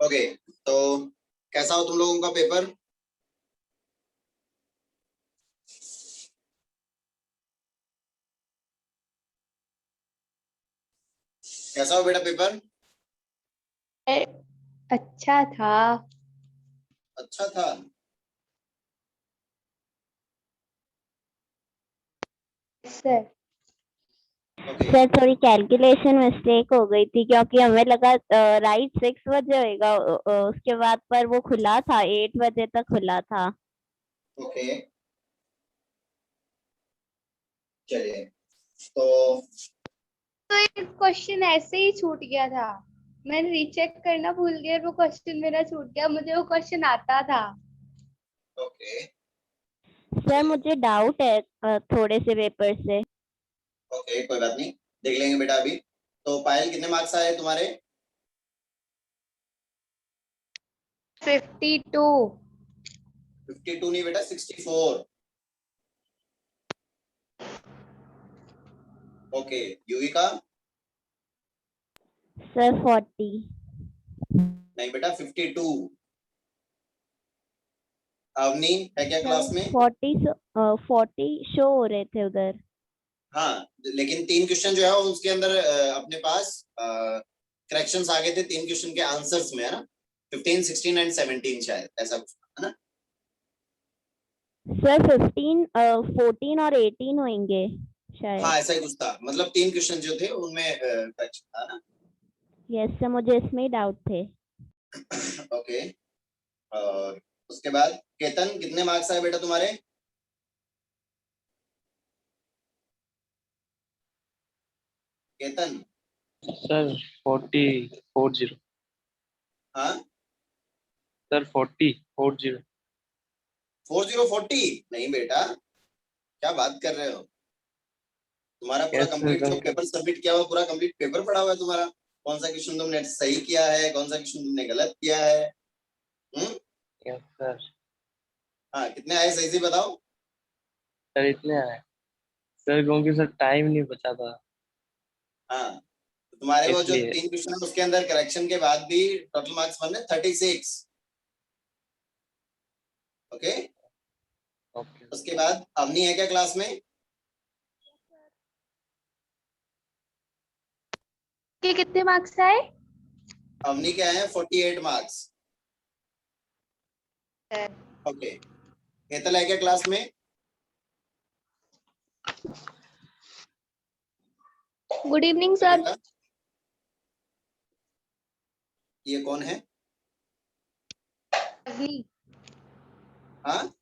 Okay, तो कैसा हो तुम लोगों का पेपर? कैसा हो बेटा पेपर? अच्छा था अच्छा था। सर। ओके। सर थोड़ी कैलकुलेशन मिस्टेक हो गई थी क्योंकि हमें लगा राइट 6 बजे होएगा, उसके बाद पर वो खुला था, 8 बजे तक खुला था। ओके, चलिए तो एक क्वेश्चन ऐसे ही छूट गया था, मैंने रीचेक करना भूल गया, वो क्वेश्चन मेरा छूट गया, मुझे वो क्वेश्चन आता था। ओके सर मुझे डाउट है थोड़े से पेपर से। ओके, कोई बात नहीं, देख लेंगे बेटा अभी। तो पायल कितने मार्क्स आए तुम्हारे? 52। 52 नहीं बेटा, 64। ओके, यूवी का? सर 40। नहीं बेटा, 52। अवनी है क्या क्लास सर में? 40 शो हो रहे थे उधर। हाँ, लेकिन 3 क्वेश्चन जो है उसके अंदर अपने पास करेक्शंस आ गए थे 3 क्वेश्चन के आंसर्स में, है ना? 15, 16 एंड 17 शायद ऐसा कुछ, है ना? सर 14 और 18 होंगे शायद। हाँ, ऐसा ही कुछ था, मतलब 3 क्वेश्चन जो थे उनमें करेक्शन था ना। यस सर, मुझे इसमें ही डाउट थे। ओके, और उसके बाद केतन कितने मार्क्स आए बेटा तुम्हारे? केतन? सर 40। हाँ, सर 40। 4040? नहीं बेटा, क्या बात कर रहे हो? तुम्हारा पूरा कैसे कंप्लीट जो सर? पेपर सबमिट किया हुआ, पूरा कंप्लीट पेपर पड़ा हुआ है तुम्हारा। कौन सा क्वेश्चन तुमने सही किया है, कौन सा क्वेश्चन तुमने गलत किया है? हम्म। Yes sir. हाँ, कितने आए सही से बताओ। सर इतने आए सर, क्योंकि सर टाइम नहीं बचा था हाँ, तो तुम्हारे वो जो इसलिए। 3 क्वेश्चन है उसके अंदर करेक्शन के बाद भी टोटल मार्क्स बने 36। Okay, okay. उसके बाद अवनी है क्या क्लास में? के कितने मार्क्स आए? अवनी के आए हैं 48 मार्क्स। ओके, हेतल है क्या क्लास में? गुड इवनिंग है सर। बेटा, ये कौन है? हाँ,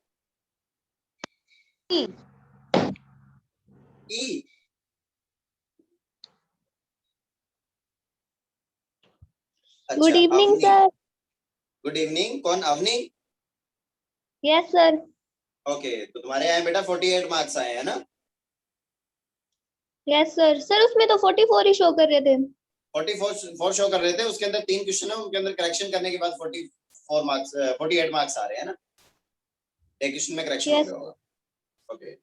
ई? गुड अच्छा, evening Avni. Sir. Good evening, कौन? अवनी? Yes sir. ओके, तो तुम्हारे यहाँ बेटा 48 मार्क्स आए हैं ना? Yes sir. सर उसमें तो 44 ही शो कर रहे थे। 44 शो कर रहे थे, उसके अंदर 3 क्वेश्चन है, उनके अंदर करेक्शन करने के बाद 44 मार्क्स 48 मार्क्स आ रहे हैं ना? एक क्वेश्चन में करेक्शन हो यस गया होगा। ओके,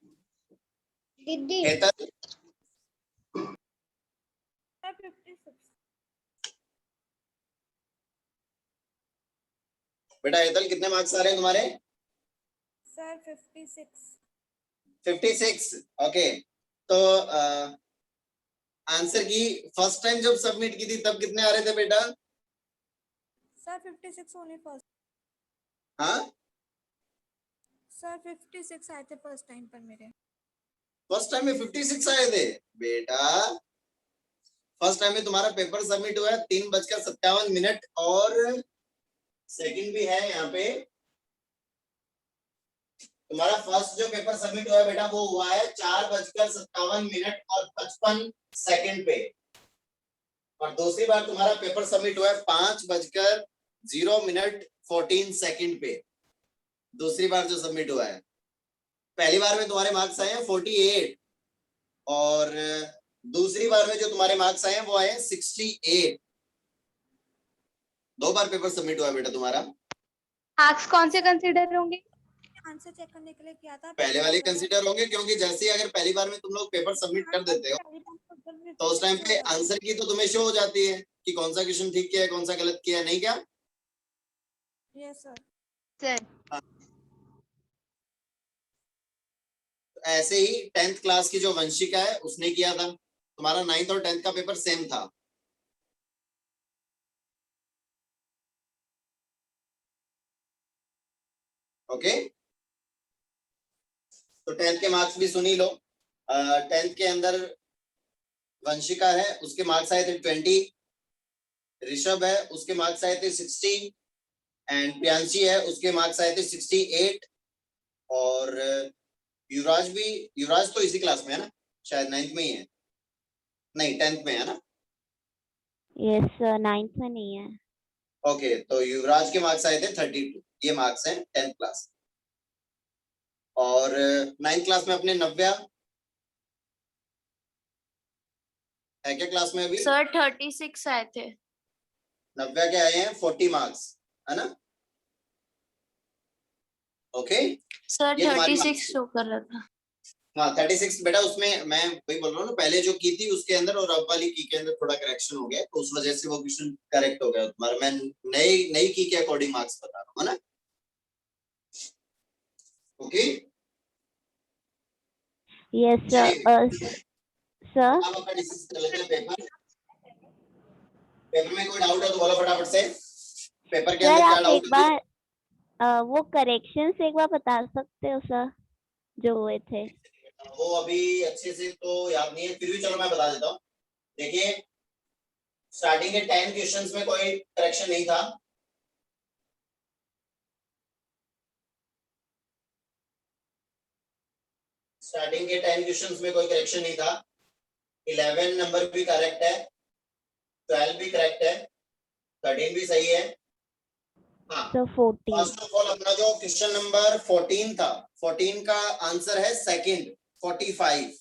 दीदी। हेतल? बेटा हेतल कितने मार्क्स आ रहे हैं तुम्हारे? सर 56। 56। ओके, तो आंसर की फर्स्ट टाइम जब सबमिट की थी तब कितने आ रहे थे बेटा? Sir 56 only first. हाँ, सर 56 आए थे फर्स्ट टाइम पर मेरे। फर्स्ट टाइम में 56 आए थे बेटा। फर्स्ट टाइम में तुम्हारा पेपर सबमिट हुआ है 3:57 और सेकंड भी है यहाँ पे। तुम्हारा फर्स्ट जो पेपर सबमिट हुआ है बेटा वो हुआ है 4:57 और 55 पे, और दूसरी बार तुम्हारा पेपर सबमिट हुआ है 5:0:14 पे, दूसरी बार जो सबमिट हुआ है। पहली बार में तुम्हारे मार्क्स आए हैं 48, और दूसरी बार में जो तुम्हारे मार्क्स आए हैं वो आए हैं 68। 2 बार पेपर सबमिट हुआ है बेटा तुम्हारा। मार्क्स कौन से कंसीडर होंगे? आंसर चेक करने के लिए किया था। पहले वाले कंसीडर होंगे, क्योंकि जैसे ही अगर पहली बार में तुम लोग पेपर सबमिट कर देते हो तो उस टाइम पे आंसर की तो तुम्हें शो हो जाती है कि कौन सा क्वेश्चन ठीक किया है, कौन सा गलत किया है, नहीं क्या? Yes, sir. सर ऐसे ही 10th क्लास की जो वंशिका है उसने किया था, तुम्हारा 9th और 10th का पेपर सेम था। ओके, तो 10th के मार्क्स भी सुनी लो। 10th के अंदर वंशिका है, उसके मार्क्स आए थे 20, ऋषभ है उसके मार्क्स आए थे 60, एंड प्रियांशी है उसके मार्क्स आए थे 68, और युवराज तो इसी क्लास में है ना, शायद 9th में ही है, नहीं 10th में है ना। यस सर, 9th में नहीं है। ओके, तो युवराज के मार्क्स आए थे 32, ये मार्क्स हैं 10th क्लास। और 9th क्लास में अपने नव्या है क्या क्लास में अभी? सर 36 आए थे। नव्या के आए हैं 40 मार्क्स, है ना। ओके, सर ये तुम्हारी 36 marks शो कर रहा था। हाँ 36 बेटा, उसमें मैं वही बोल रहा हूँ ना, पहले जो की थी उसके अंदर और अब वाली की के अंदर थोड़ा करेक्शन हो गया, तो उस वजह से वो क्वेश्चन करेक्ट हो गया तुम्हारा। मैं नई की के अकॉर्डिंग मार्क्स बता रहा हूँ, है ना। Okay, yes sir. सर आप अपना डिस्कस कर लेते हैं पेपर में कोई डाउट है तो बोलो फटाफट से। पेपर के सर अंदर क्या आप डाउट एक बार वो करेक्शंस एक बार बता सकते हो सर, जो हुए थे? वो अभी अच्छे से तो याद नहीं है, फिर भी चलो मैं बता देता हूँ। देखिए, स्टार्टिंग के 10 क्वेश्चंस में कोई करेक्शन नहीं था। स्टार्टिंग के 10 क्वेश्चंस में कोई करेक्शन नहीं था। 11 नंबर भी करेक्ट है, 12 भी करेक्ट है, 13 भी सही है। हाँ, सर 14। फर्स्ट ऑफ ऑल अपना जो क्वेश्चन नंबर 14 था, 14 का आंसर है second 45।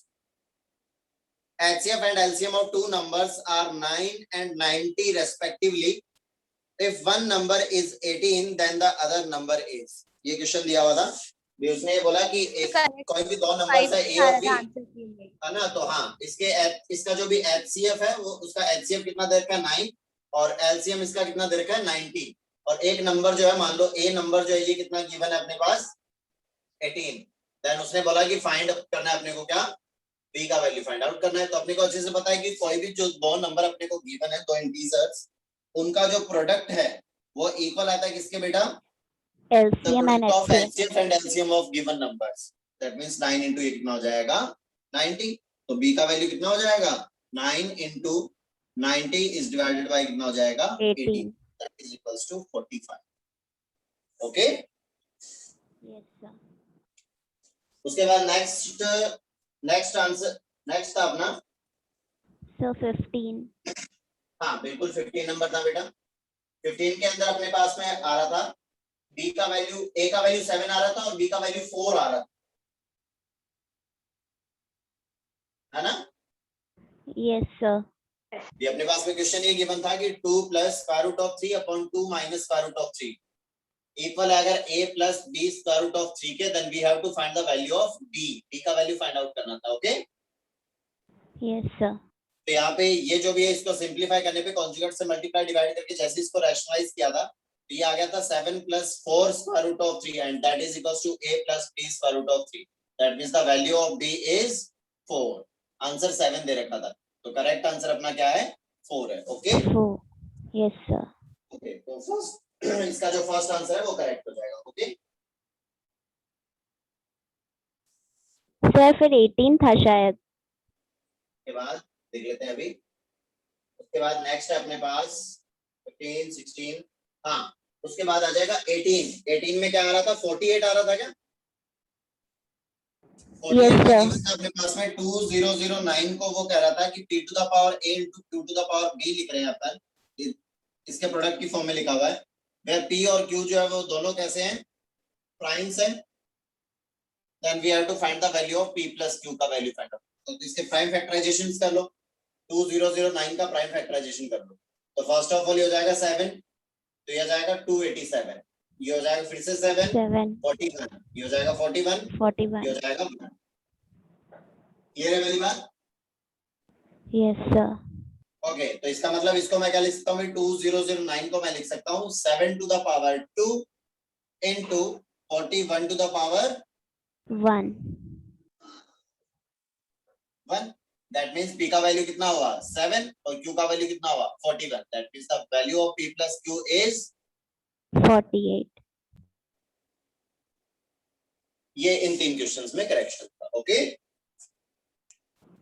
HCF and LCM of two numbers are 9 and 90 respectively. If one number is 18, then the other number is. ये क्वेश्चन दिया हुआ था, भी उसने ये बोला कि एक कोई भी दो नंबर है A और B, है ना। तो हाँ, इसका जो भी HCF है वो उसका HCF कितना दे रखा है 9, और LCM इसका कितना दे रखा है 90, और एक नंबर जो है मान लो A नंबर जो है ये कितना गिवन है अपने पास 18। देन उसने बोला कि फाइंड करना है अपने को क्या, B का वैल्यू फाइंड आउट करना है। तो अपने को अच्छे से पता है कि कोई भी जो दो नंबर अपने को गिवन है, दो इंटीजर्स, उनका जो प्रोडक्ट है वो इक्वल आता है किसके बेटा, LCM and of HCF। HCF and LCM of given numbers, that means 9 into ये कितना हो जाएगा 90। तो B का वैल्यू कितना हो जाएगा 9 into 90 is divided by कितना हो जाएगा 18, that is equals to 45। Okay, yes sir. उसके बाद नेक्स्ट आंसर नेक्स्ट था अपना सर 15। हाँ बिल्कुल 15 नंबर था बेटा। 15 के अंदर अपने पास में आ रहा था B का वैल्यू, A का वैल्यू 7 आ रहा था और B का वैल्यू 4 आ रहा था, है ना। Yes sir. ये अपने पास में क्वेश्चन ये गिवन था कि 2 plus square root of 3 upon 2 minus square root of 3 equal है अगर A plus B square root of 3 के, then we have to find the value of B का वैल्यू फाइंड आउट करना था। Okay, yes sir. तो यहाँ पे ये जो भी है इसको सिंप्लीफाई करने पे कॉन्जुगेट से मल्टीप्लाई डिवाइड करके जैसे इसको रैशनलाइज किया था, तो ये आ गया था 7 plus 4 square root of 3 and that is equals to A plus B square root of 3, that means the value of B is 4। Answer 7 दे रखा था, तो करेक्ट आंसर अपना क्या है 4 है। ओके, 4। Yes sir. ओके, तो फर्स्ट इसका जो फर्स्ट आंसर है वो करेक्ट हो जाएगा। ओके, सर फिर 18 था शायद। के बाद देख लेते हैं अभी। उसके बाद नेक्स्ट है अपने पास 15 16, हाँ उसके बाद आ जाएगा 18 में क्या आ रहा था 48 आ रहा था क्या, 48 का गिवन था अपने पास में 2009 को। वो कह रहा था कि p to the power a into q to the power b लिख रहे हैं अपन, इसके प्रोडक्ट की फॉर्म में लिखा हुआ है, वह p और q जो है वो दोनों कैसे हैं प्राइम्स हैं, then we have to find the value of p plus q का वैल्यू फाइंड आउट। तो इसके प्राइम फैक्टराइजेशन कर लो, 2009 का प्राइम फैक्टराइजेशन कर लो। तो फर्स्ट ऑफ ऑल ये हो जाएगा 7, तो ये हो जाएगा 287, ये हो जाएगा फिर से 7 41, ये हो जाएगा 41 ये हो जाएगा 1। क्लियर है मेरी बात? Yes sir. ओके, तो इसका मतलब इसको मैं क्या लिख सकता हूँ 2009 को मैं लिख सकता हूँ 7 to the power 2 into 41 to the power 1. 1. That means P का वैल्यू कितना हुआ 7 और Q का वैल्यू कितना हुआ 41. That means the value of P plus Q is 48. ये इन 3 क्वेश्चंस में करेक्शन था. Okay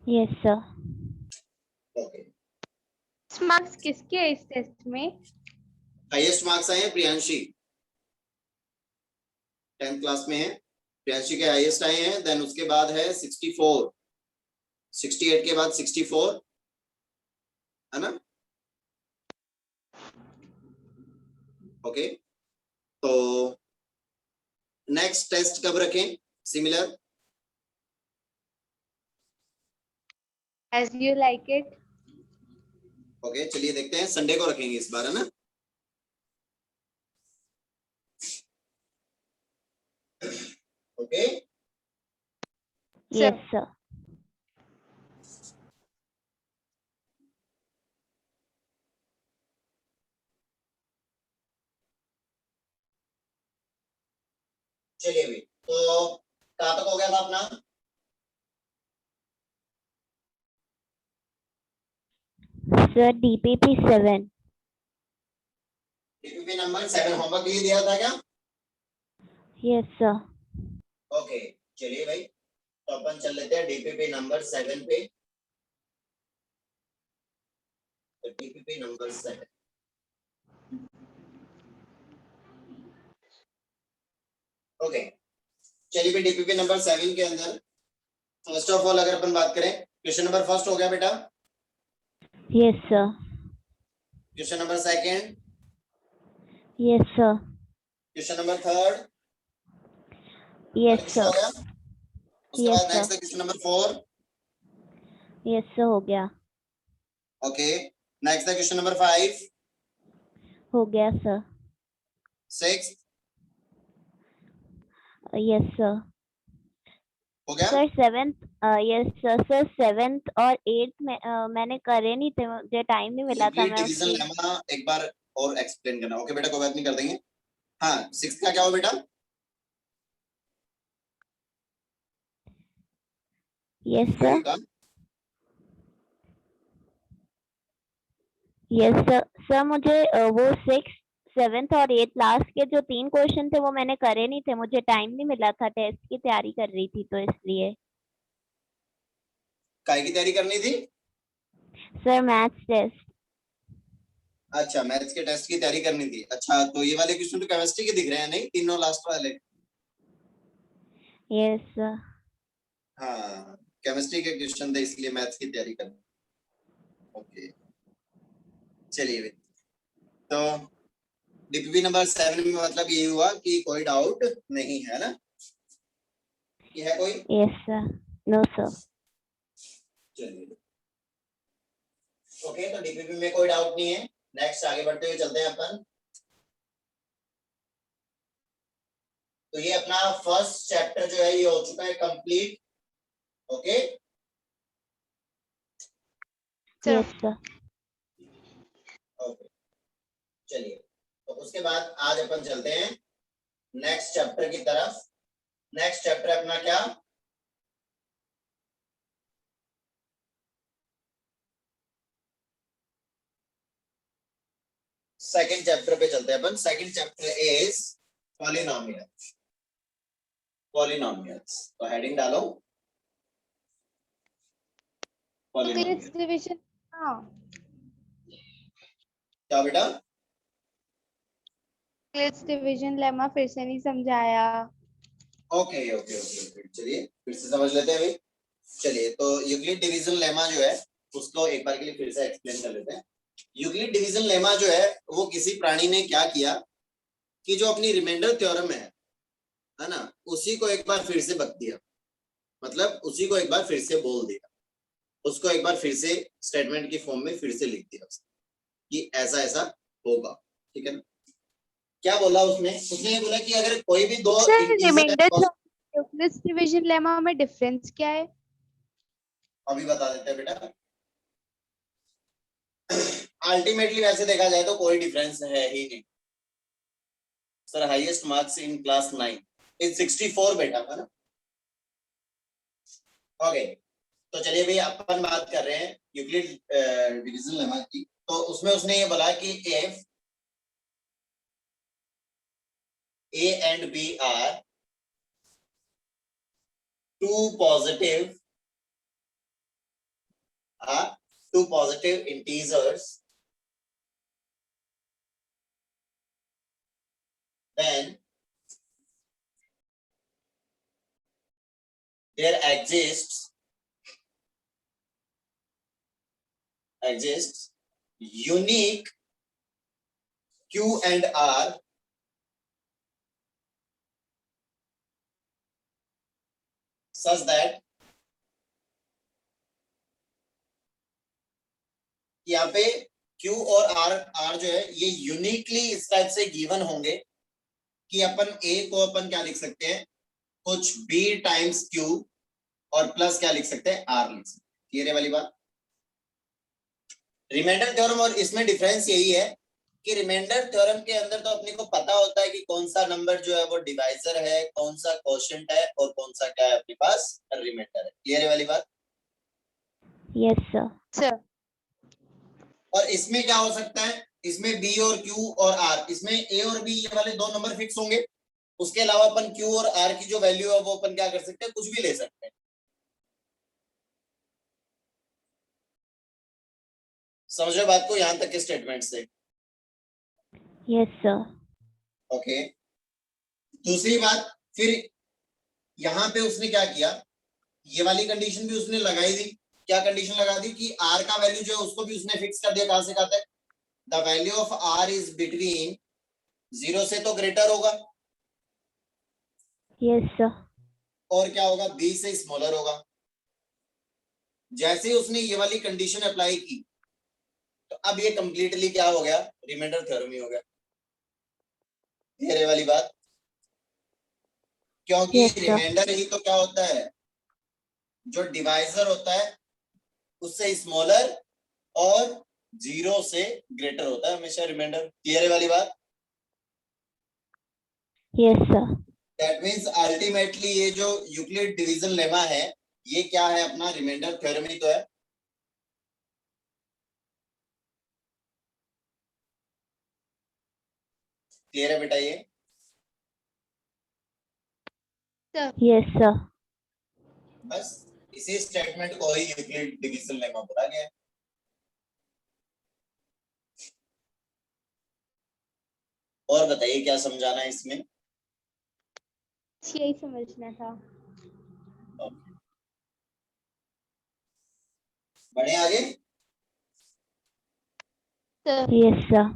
Yes, sir. Okay. Marks किसके है इस टेस्ट में? हाईएस्ट मार्क्स आए हैं प्रियांशी, 10th क्लास में है. प्रियांशी के हाईएस्ट आए हैं. देन उसके बाद है 64, 68 के बाद 64 है ना. ओके तो नेक्स्ट टेस्ट कब रखें similar? As you like it. Okay चलिए देखते हैं, संडे को रखेंगे इस बार है ना. Okay Yes, sir. चलिए भाई, तो कहाँ तक हो गया था अपना? Sir, DPP 7. DPP number 7 homework के लिए दिया था क्या? Yes, sir. ओके चलिए भाई, तो अपन चल लेते हैं डीपीपी नंबर 7 पे. तो डीपीपी नंबर 7 ओके चलिए भाई, डीपीपी नंबर 7 के अंदर फर्स्ट ऑफ ऑल अगर अपन बात करें, क्वेश्चन नंबर फर्स्ट हो गया बेटा. Yes, sir. Question number second, Yes, sir. Question number third, Yes, हो sir. गया. उसके Yes, बाद नेक्स्ट है क्वेश्चन नंबर 4. Yes, sir. हो गया. ओके नेक्स्ट है क्वेश्चन नंबर 5, हो गया, sir. 6 Yes, sir. हो गया. Sir, 7th. Yes, sir. Sir, 7th और 8th में मैंने करे नहीं थे, मुझे टाइम नहीं मिला था. मैं डिवीजन उसकी लेमा एक बार और एक्सप्लेन करना. ओके बेटा कोई बात नहीं, कर देंगे. हाँ 6 का क्या हो बेटा? Yes, sir. का Yes, sir. Sir, मुझे वो 6th, 7th और 8th लास्ट के जो 3 क्वेश्चन थे वो मैंने करे नहीं थे, मुझे टाइम नहीं मिला था, टेस्ट की तैयारी कर रही थी तो इसलिए. काय की तैयारी करनी थी? Sir, maths test. अच्छा मैथ्स के टेस्ट की तैयारी करनी थी. अच्छा तो ये वाले क्वेश्चन तो केमिस्ट्री के दिख रहे हैं नहीं, तीनों लास्ट वाले. Yes sir. हाँ केमिस्ट्री के क्वेश्चन थे इसलिए मैथ्स की तैयारी करनी. ओके चलिए तो डीपीपी नंबर 7 में मतलब ये हुआ कि कोई डाउट नहीं है ना, ये है कोई? Yes sir. No sir. चलिए ओके तो डीपीपी में कोई डाउट नहीं है. नेक्स्ट आगे बढ़ते हुए चलते हैं अपन. तो ये अपना फर्स्ट चैप्टर जो है ये हो चुका है complete. Okay yes sir. Okay चलिए तो उसके बाद आज अपन चलते हैं नेक्स्ट चैप्टर की तरफ. नेक्स्ट चैप्टर अपना क्या? सेकंड चैप्टर पे चलते हैं अपन. Second chapter is polynomials. Polynomials तो हेडिंग डालो पॉलिनोमियल. डिवीजन. हाँ क्या बेटा? डिवीजन लेमा फिर से नहीं समझाया. ओके ओके ओके चलिए फिर से समझ लेते हैं भाई. चलिए तो यूक्लिड डिवीजन लेमा जो है उसको एक बार के लिए फिर से एक्सप्लेन कर लेते हैं. यूक्लिड डिवीजन लेमा जो है वो किसी प्राणी ने क्या किया कि जो अपनी रिमाइंडर थ्योरम है ना, उसी को एक बार फिर से बक दिया. मतलब उसी को एक बार फिर से बोल दिया, उसको एक बार फिर से स्टेटमेंट की फॉर्म में फिर से लिख दिया कि ऐसा ऐसा होगा. ठीक है ना? क्या बोला उसने? उसने ये बोला कि अगर कोई भी दो रिमाइंडर यूक्लिड डिवीजन लेमा में डिफरेंस क्या है? अभी बता देते हैं बेटा. अल्टीमेटली वैसे देखा जाए तो कोई डिफरेंस है ही नहीं. Sir highest marks in class 9 is 64 बेटा, है ना? ओके, तो चलिए भाई अपन बात कर रहे हैं यूक्लिड डिवीजन लेमा की। तो उसमें उसने ये बोला कि if A and B are two positive integers, then there exists unique Q and R such that यहाँ पे Q और R जो है ये यूनिकली इस टाइप से गिवन होंगे कि अपन A को अपन क्या लिख सकते हैं, कुछ B टाइम्स Q और प्लस क्या लिख सकते हैं, R लिख सकते हैं। क्लियर है वाली बात? रिमाइंडर थ्योरम और इसमें डिफरेंस यही है कि रिमाइंडर थ्योरम के अंदर तो अपने को पता होता है कि कौन सा नंबर जो है वो डिवाइजर है, कौन सा क्वोशिएंट है और कौन सा क्या है अपने पास रिमाइंडर है। क्लियर है वाली बात? Yes sir. सर और इसमें क्या हो सकता है, इसमें B और Q और R, इसमें A और B ये वाले दो नंबर फिक्स होंगे, उसके अलावा अपन Q और R की जो वैल्यू है वो अपन क्या कर सकते हैं, कुछ भी ले सकते हैं। समझ रहे बात को यहां तक के स्टेटमेंट से? Yes sir. ओके, दूसरी बात फिर यहां पे उसने क्या किया, ये वाली कंडीशन भी उसने लगाई दी। क्या कंडीशन लगा दी कि R का वैल्यू जो है उसको भी उसने फिक्स कर दिया। कहां से कहा तक? The value of R is between 0 से तो ग्रेटर होगा, यस सर। और क्या होगा, B से स्मॉलर होगा। जैसे ही उसने ये वाली कंडीशन अप्लाई की तो अब ये कंप्लीटली क्या हो गया, रिमाइंडर थ्योरम ही हो गया। ये वाली बात, क्योंकि Yes, sir. रिमाइंडर ही तो क्या होता है, जो डिवाइजर होता है उससे स्मॉलर और 0 से ग्रेटर होता है हमेशा रिमाइंडर। क्लियर है वाली बात? Yes sir. That means ultimately ये जो यूक्लिड डिवीजन लेमा है ये क्या है, अपना रिमाइंडर थ्योरम ही तो है। क्लियर है बेटा? ये यस सर। बस इसी स्टेटमेंट को ही यूक्लिड डिवीजन लेमा बोला गया है। और बताइए क्या समझाना है इसमें? यही समझना था। बढ़े आगे? Yes sir.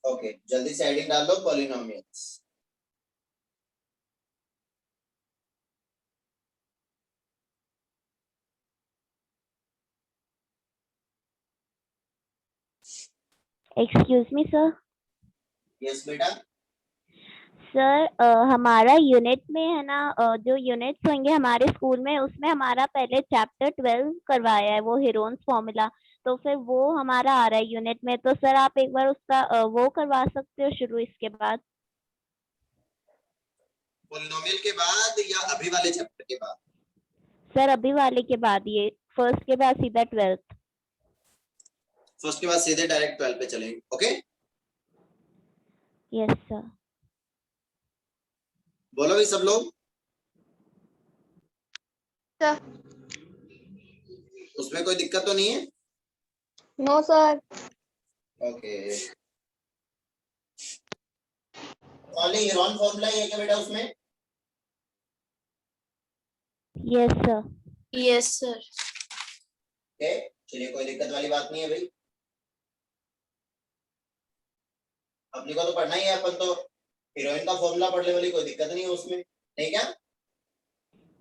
ओके, जल्दी से हेडिंग डाल दो, polynomials. Excuse me sir. Yes बेटा। सर हमारा यूनिट में है ना, जो यूनिट्स होंगे हमारे स्कूल में उसमें हमारा पहले चैप्टर 12 करवाया है, वो हेरोन्स फॉर्मूला, तो फिर वो हमारा आ रहा है यूनिट में, तो सर आप एक बार उसका वो करवा सकते हो शुरू इसके बाद? पॉलिनोमियल के बाद या अभी वाले चैप्टर के बाद? सर अभी वाले के बाद, ये फर्स्ट के बाद सीधा 12th। फर्स्ट के बाद सीधे डायरेक्ट 12 पे चलेंगे। Okay, yes sir. बोलो भी सब लोग। सर उसमें कोई दिक्कत तो नहीं है? No sir. Okay, only Heron formula ही है क्या बेटा उसमें? Yes sir. Yes sir. Okay, चलिए कोई दिक्कत वाली बात नहीं है भाई, अपने को तो पढ़ना ही है, अपन तो हीरोइन का फॉर्मूला पढ़ने वाली कोई दिक्कत नहीं है उसमें, नहीं क्या?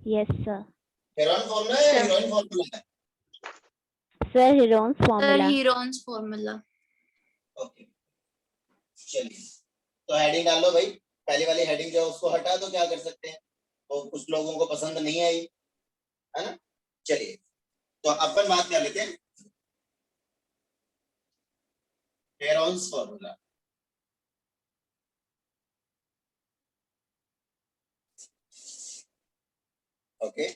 Yes sir. हेरोन फॉर्मूला है या हीरोइन फॉर्मूला है? Sir Heron's sir formula. Heron's formula. Okay, चलिए तो हेडिंग डाल लो भाई। पहली वाली हेडिंग जो है उसको हटा दो, क्या कर सकते हैं, तो कुछ लोगों को पसंद नहीं आई, है ना? चलिए तो अपन बात कर लेते हैं हेरोन्स फॉर्मूला। ओके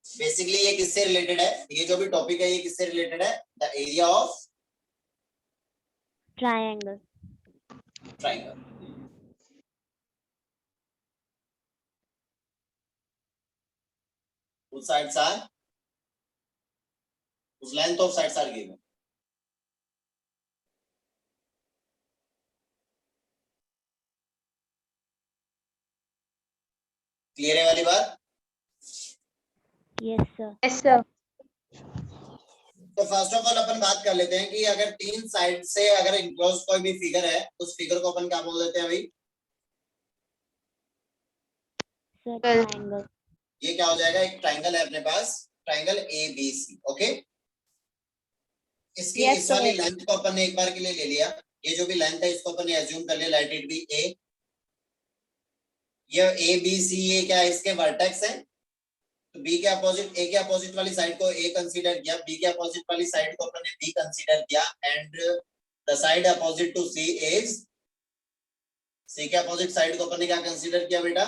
बेसिकली ये किससे रिलेटेड है, ये जो भी टॉपिक है ये किससे रिलेटेड है, the area of triangle. triangle. Whose sides are, whose length of sides are given. Clear है वाली बात? Yes sir. Yes sir. तो फर्स्ट ऑफ ऑल अपन बात कर लेते हैं कि अगर तीन साइड से अगर इनक्लोज कोई भी फिगर है उस फिगर को अपन क्या बोल देते हैं भाई? Sir, triangle. ये क्या हो जाएगा, एक ट्राइंगल है अपने पास, triangle A B C. Okay, इसकी Yes, इस वाली sir. लेंथ को अपन ने एक बार के लिए ले लिया, ये जो भी लेंथ है इसको अपन ने एज्यूम कर लिया, लेट इट बी ए। ये ए बी सी ये क्या है, इसके वर्टेक्स है। तो बी के अपोजिट, ए के अपोजिट वाली साइड को ए कंसीडर किया, बी के अपोजिट वाली साइड को अपन ने बी कंसीडर किया, and the side opposite to C is, C के अपोजिट साइड को अपन ने क्या कंसीडर किया बेटा?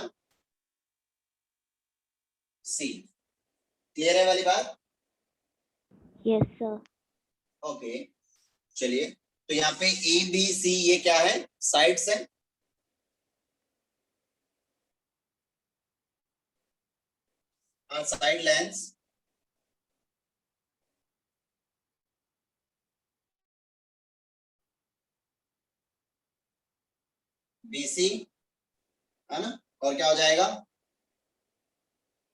सी। क्लियर है वाली बात? Yes sir. ओके चलिए, तो यहाँ पे ए बी सी ये क्या है, साइड्स है। साइड लेंथ्स, BC है ना, और क्या हो जाएगा,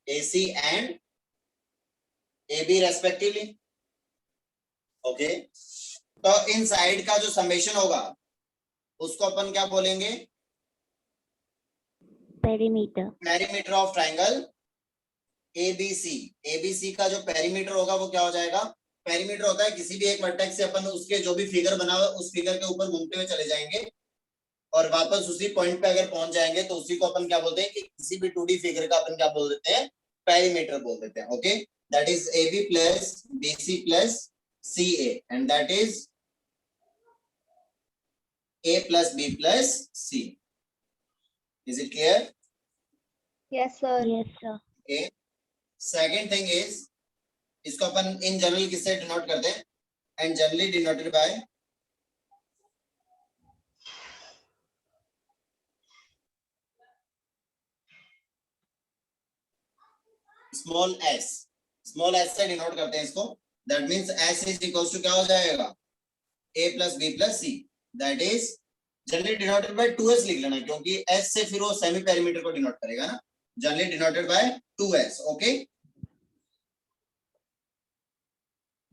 AC and AB respectively. Okay, तो इन साइड का जो समेशन होगा उसको अपन क्या बोलेंगे? Perimeter. Perimeter of triangle ABC। ABC का जो पेरीमीटर होगा वो क्या हो जाएगा? पेरीमीटर होता है किसी भी एक वर्टेक्स से अपन उसके जो भी फिगर बना हुआ उस फिगर के ऊपर घूमते हुए चले जाएंगे और वापस उसी पॉइंट पे अगर पहुंच जाएंगे तो उसी को अपन क्या बोलते हैं कि किसी भी 2D फिगर का अपन क्या बोल देते हैं? पेरीमीटर बोल देते हैं। Okay, that is AB plus BC plus CA and that is A plus B plus C। Is it clear? Yes sir. Yes sir. Okay, second thing is, इसको अपन इन जनरल किससे डिनोट करते हैं? And generally denoted by small s। Small s से denote करते हैं इसको, that means s is equals to क्या हो जाएगा? A plus B plus C, that is generally denoted bye 2s लिख लेना, क्योंकि s से फिर वो सेमी पेरीमीटर को डिनोट करेगा ना, generally denoted bye 2s। Okay,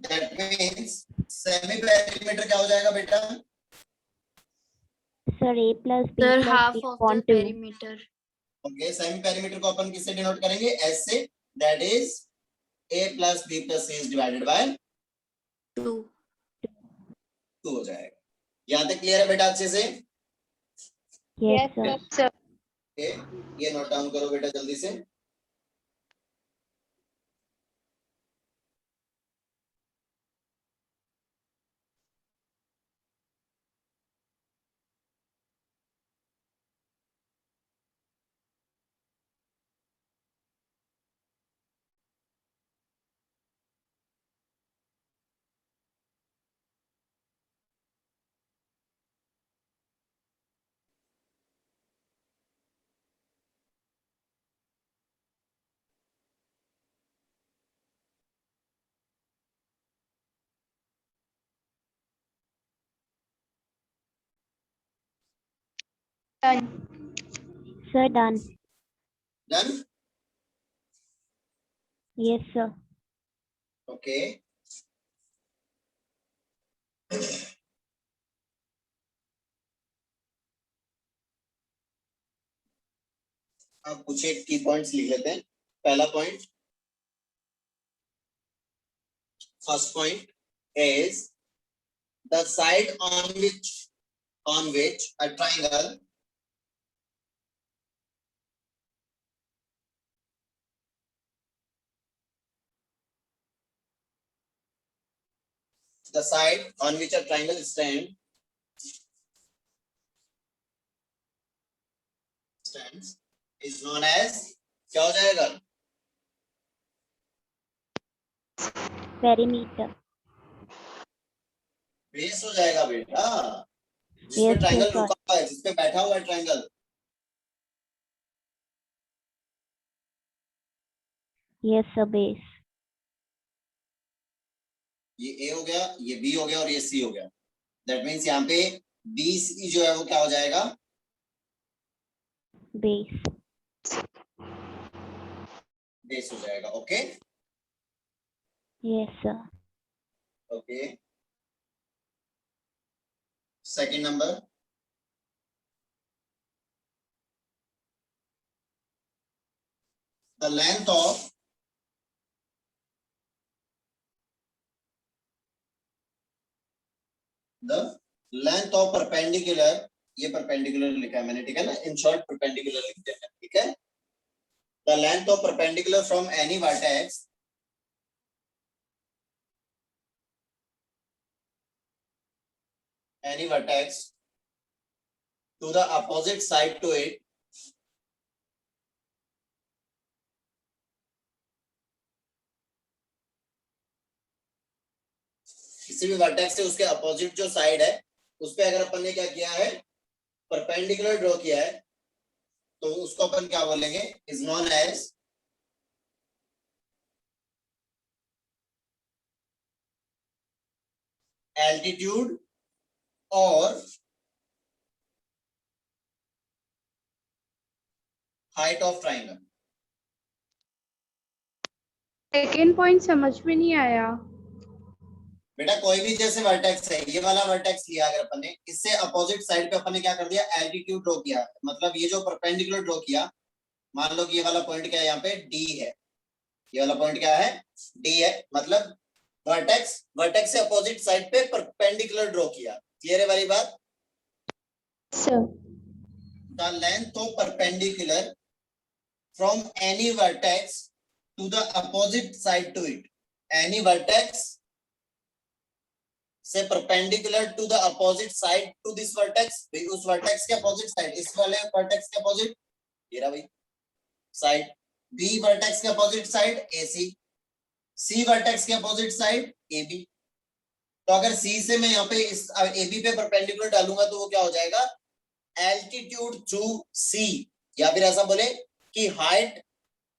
that means semi perimeter क्या हो जाएगा बेटा? Sir, A plus B Sir, plus half C of upon the 2. perimeter. Okay, semi perimeter को अपन किससे डिनोट करेंगे? s से, that is A plus B plus C is divided by 2. 2 हो जाएगा। यहाँ तक क्लियर है बेटा अच्छे से? Yes yes sir. Sir. Okay, ये नोट डाउन करो बेटा जल्दी से। Done. Sir, done. Done? Yes sir. Okay, अब कुछ एक की पॉइंट्स लिख लेते हैं। पहला point, first point is the side on which a triangle the side on which a triangle stands is known as, क्या हो जाएगा? पेरीमीटर। बेस हो जाएगा बेटा, जिसपे Yes, ट्रायंगल sir. रुका हुआ है, जिसपे बैठा हुआ है ट्रायंगल। Yes, sir, base. ये ए हो गया, ये बी हो गया और ये सी हो गया। दैट मीन्स यहाँ पे बी सी जो है वो क्या हो जाएगा? Base. बेस हो जाएगा। Okay Yes, sir. Okay. Second number, the length of perpendicular, ये परपेंडिकुलर लिखा है मैंने, ठीक है ना, इन शॉर्ट परपेंडिकुलर लिखते हैं, ठीक है। The length of perpendicular from any vertex to the opposite side to it किसी भी वर्टेक्स से उसके अपोजिट जो साइड है उस पे अगर अपन ने क्या किया है, परपेंडिकुलर ड्रॉ किया है, तो उसको अपन क्या बोलेंगे? इज नोन एज एल्टीट्यूड और height of triangle. Second point समझ में नहीं आया। बेटा कोई भी जैसे वर्टेक्स है, ये वाला वर्टेक्स लिया अगर अपन ने, इससे अपोजिट साइड पे अपन ने क्या कर दिया? एल्टीट्यूड ड्रॉ किया। मतलब ये जो परपेंडिकुलर ड्रॉ किया, मान लो कि ये वाला पॉइंट क्या है, यहाँ पे डी है, ये वाला पॉइंट क्या है? डी है। मतलब वर्टेक्स से अपोजिट साइड पे परपेंडिकुलर ड्रॉ किया। क्लियर है वाली बात? Sir the length of perpendicular from any vertex to the opposite side to it. Any vertex से perpendicular to the opposite side to this vertex, उस वर्टेक्स के opposite side, इस वाले वर्टेक्स के अपोजिट ये रहा भाई साइड, बी वर्टेक्स के opposite side AC, C vertex के अपोजिट साइड एबी। तो अगर सी से मैं यहाँ पे इस एबी पे परपेंडिकुलर डालूंगा तो वो क्या हो जाएगा? एल्टीट्यूड टू सी, या फिर ऐसा बोले कि height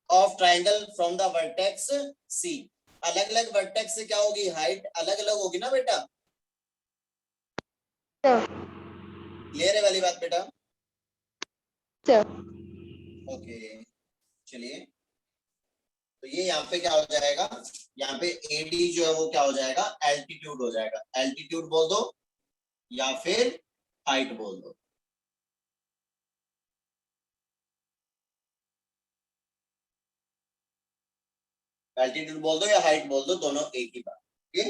of triangle from the vertex C. अलग अलग वर्टेक्स से क्या होगी? हाइट अलग अलग होगी ना बेटा। क्लियर है वाली बात बेटा? ओके चलिए, तो ये यहाँ पे क्या हो जाएगा? यहाँ पे एडी जो है वो क्या हो जाएगा? एल्टीट्यूड हो जाएगा। एल्टीट्यूड बोल दो या फिर हाइट बोल दो। एल्टीट्यूड बोल दो या हाइट बोल दो, दोनों एक ही बात। ओके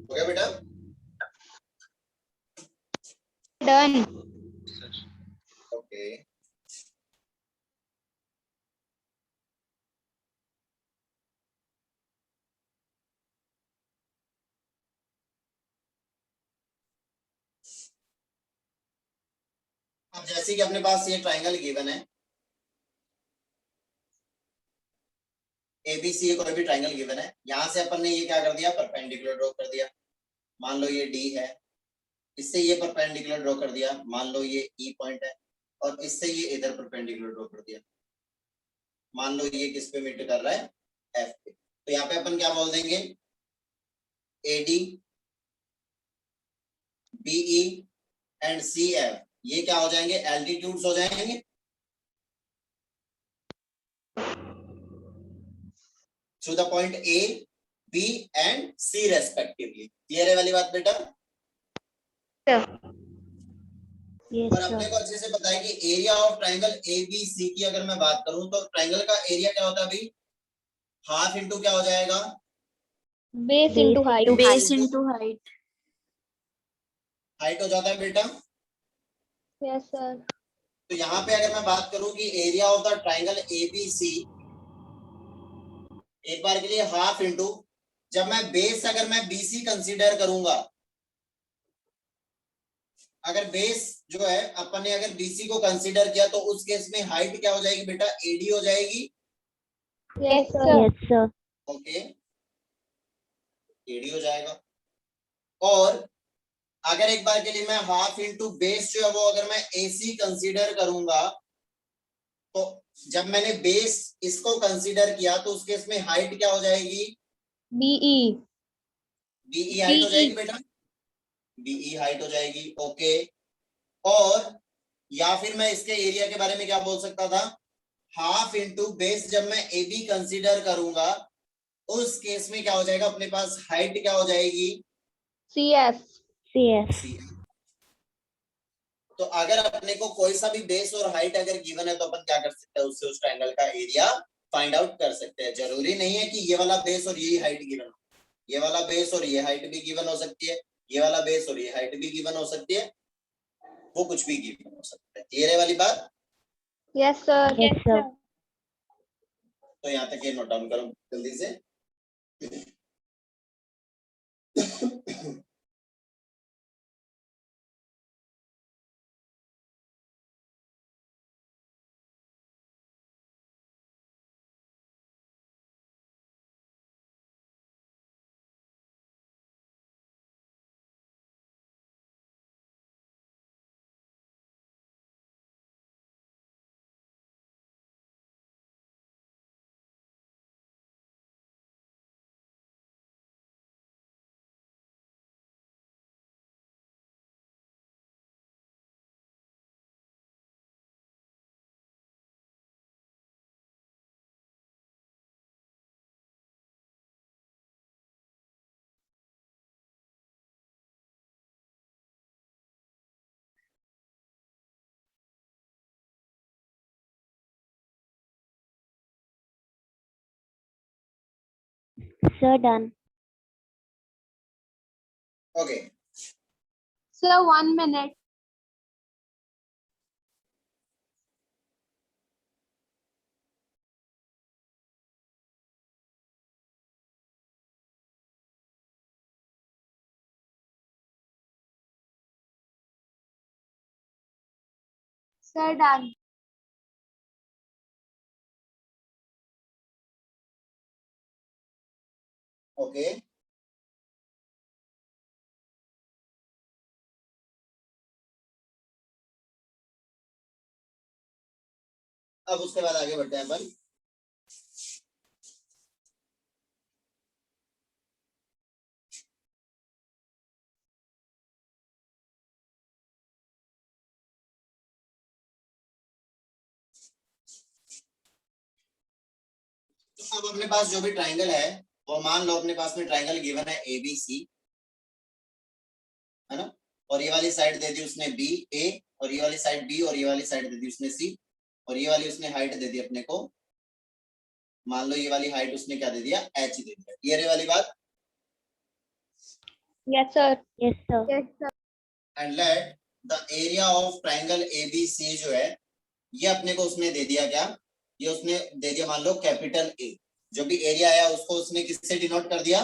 हो गया बेटा? डन। ओके अब जैसे कि अपने पास ये ट्राइंगल गिवन है, एबीसी कोई भी ट्राइंगल गिवन है, यहां से अपन ने ये क्या कर दिया? परपेंडिकुलर ड्रॉ कर दिया। मान लो ये डी है, इससे ये परपेंडिकुलर ड्रॉ कर दिया। मान लो ये ई पॉइंट है और इससे ये इधर परपेंडिकुलर ड्रॉ कर दिया। मान लो ये किस पे मीट कर रहा है? एफ पे। तो यहाँ पे अपन क्या बोल देंगे? एडी बीई एंड सी एफ, ये क्या हो जाएंगे? एल्टीट्यूड्स हो जाएंगे through the point A B and C respectively. Clear है वाली बात बेटा? Yes, और अपने sir. को अच्छे से पता है कि एरिया ऑफ ट्राइंगल ABC की अगर मैं बात करूं तो ट्राइंगल का एरिया क्या होता है अभी, हाफ इंटू क्या हो जाएगा, base into height. Base into height. Height हो जाता है बेटा। Yes sir. तो यहाँ पे अगर मैं बात करूं कि area of the triangle ABC, एक बार के लिए हाफ इंटू, जब मैं बेस अगर मैं BC कंसीडर करूंगा, अगर बेस जो है अपन ने अगर BC को कंसीडर किया तो उस केस में हाइट क्या हो जाएगी बेटा, AD हो जाएगी। Yes sir. Yes, sir. Okay, AD हो जाएगा। और अगर एक बार के लिए मैं हाफ इंटू बेस जो है वो अगर मैं AC कंसीडर करूंगा, तो जब मैंने बेस इसको कंसीडर किया तो उस केस में हाइट क्या हो जाएगी, बीई। BE हाइट हो जाएगी बेटा, BE हाइट हो जाएगी। ओके, और या फिर मैं इसके एरिया के बारे में क्या बोल सकता था, हाफ इंटू बेस जब मैं AB कंसीडर करूंगा उस केस में क्या हो जाएगा, अपने पास हाइट क्या हो जाएगी, CS। CS. C। तो अगर अपने को कोई सा भी बेस और हाइट अगर गिवन है तो अपन क्या कर सकते हैं, उससे उस ट्रायंगल का एरिया फाइंड आउट कर सकते हैं। जरूरी नहीं है कि ये वाला बेस और यही हाइट गिवन हो, ये वाला बेस और ये हाइट भी गिवन हो सकती है, ये वाला बेस और ये हाइट भी गिवन हो सकती है, वो कुछ भी गिवन हो सकता है। क्लियर है वाली बात? Yes sir. Yes, sir. तो यहाँ तक ये नोट डाउन करो जल्दी से। Sir, done. Okay, sir 1 minute। Sir done. Okay, अब उसके बाद आगे बढ़ते हैं अपन। तो अब अपने पास जो भी ट्राइंगल है वो मान लो अपने पास में ट्राइंगल गिवन है ABC, है ना, और ये वाली साइड दे दी उसने BA, और ये वाली साइड B, और ये वाली साइड दे दी उसने C, और ये वाली उसने हाइट दे दी अपने को, मान लो ये वाली हाइट उसने क्या दे दिया, H दे दिया। ये वाली बात। Yes sir. Yes, sir. Yes sir. And let the area of triangle ABC जो है ये अपने को उसने दे दिया क्या, ये उसने दे दिया मान लो कैपिटल A। जो भी एरिया आया उसको उसने किससे डिनोट कर दिया,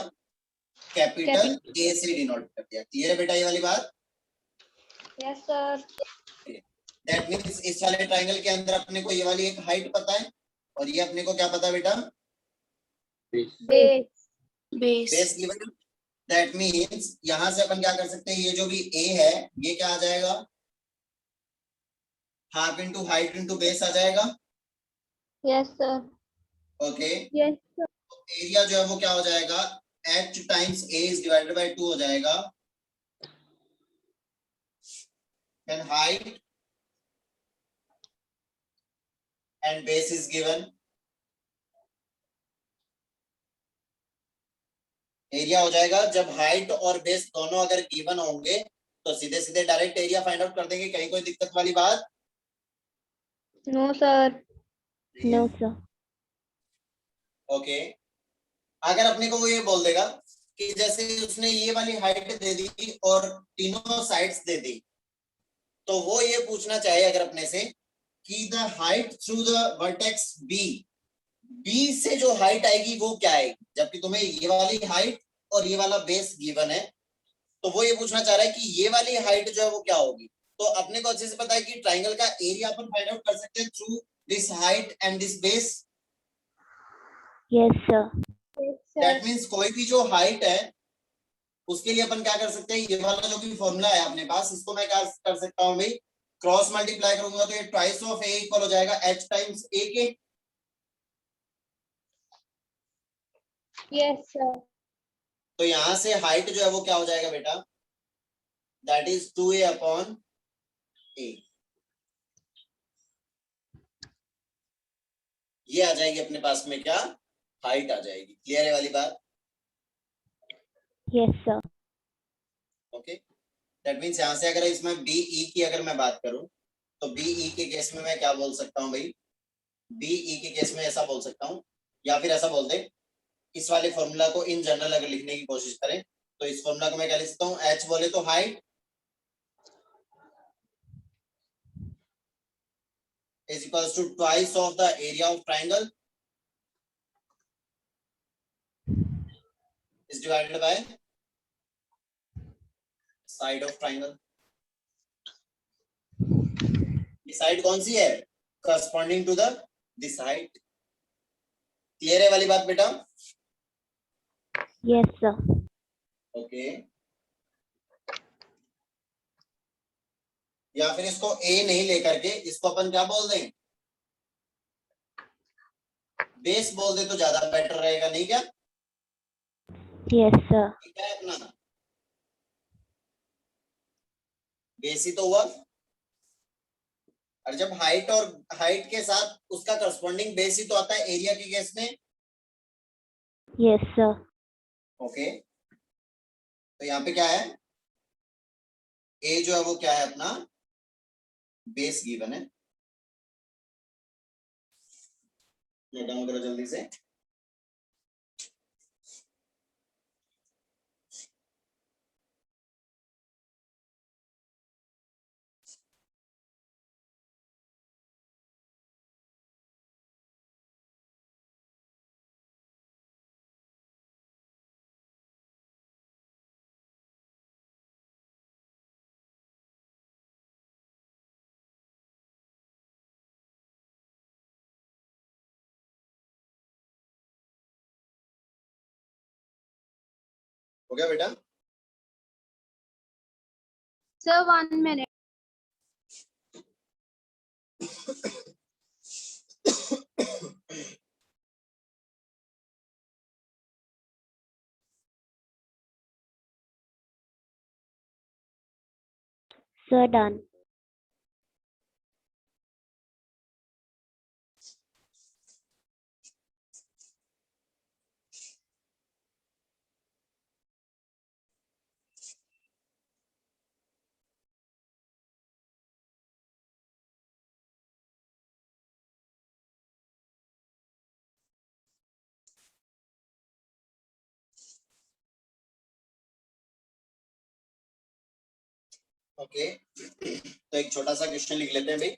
कैपिटल A से डिनोट कर दिया। क्लियर है बेटा ये वाली बात? Yes sir. दैट मींस इस वाले ट्रायंगल के अंदर अपने को ये वाली एक हाइट पता है और ये अपने को क्या पता है बेटा, base. Base. Base given. That means यहां से अपन क्या कर सकते हैं, ये जो भी A है ये क्या आ जाएगा, half into height into base आ जाएगा। Yes sir. Okay, yes sir. Area जो है वो क्या हो जाएगा, H times A is divided by 2 हो जाएगा, then height and base is given। Area हो जाएगा, जब हाइट और बेस दोनों अगर गिवन होंगे तो सीधे सीधे डायरेक्ट एरिया फाइंड आउट कर देंगे, कहीं कोई दिक्कत वाली बात? No sir. No sir. Okay, अगर अपने को वो ये बोल देगा कि जैसे उसने ये वाली हाइट दे दी और तीनों साइड्स दे दी, तो वो ये पूछना चाहे अगर अपने से कि the height through the vertex B से जो हाइट आएगी वो क्या आएगी, जबकि तुम्हें ये वाली हाइट और ये वाला बेस गिवन है, तो वो ये पूछना चाह रहा है कि ये वाली हाइट जो है वो क्या होगी। तो अपने को अच्छे से पता है कि ट्राइंगल का एरिया अपन फाइंड आउट कर सकते हैं through this height and this base. Yes sir. That means कोई भी जो हाइट है उसके लिए अपन क्या कर सकते हैं, ये वाला जो भी फॉर्मूला है अपने पास, इसको मैं क्या कर सकता हूँ भाई, क्रॉस मल्टीप्लाई करूंगा तो ये ट्वाइस ऑफ ए इक्वल हो जाएगा h टाइम्स a के। Yes sir. तो यहां से हाइट जो है वो क्या हो जाएगा बेटा, that is 2a upon a। ये आ जाएगी अपने पास में क्या, हाइट आ जाएगी। क्लियर है वाली बात? Yes sir. Okay, that means यहां से अगर इसमें BE की अगर मैं बात करूं तो BE के केस में मैं क्या बोल सकता हूं भाई, BE के केस में ऐसा बोल सकता हूं, या फिर ऐसा बोल दे, इस वाले फॉर्मूला को इन जनरल अगर लिखने की कोशिश करें तो इस फॉर्मूला को मैं क्या लिख सकता हूं, H बोले तो height is equals to twice of the area of triangle is divided by side of triangle। ये साइड कौन सी है, corresponding to the this height। Clear है वाली बात बेटा? Yes sir. ओके, या फिर इसको A नहीं लेकर के इसको अपन क्या बोल दें, बेस बोल दे तो ज्यादा बेटर रहेगा, नहीं क्या? Yes sir. ठीक है, अपना बेस ही तो हुआ, और जब हाइट और हाइट के साथ उसका करस्पॉन्डिंग बेस ही तो आता है एरिया के केस में। Yes sir. ओके, तो यहाँ पे क्या है, ए जो है वो क्या है अपना, बेस गिवन है। नोट डाउन करो जल्दी से। हो गया बेटा? Sir 1 minute. Sir done. Okay, तो एक छोटा सा क्वेश्चन लिख लेते हैं भाई।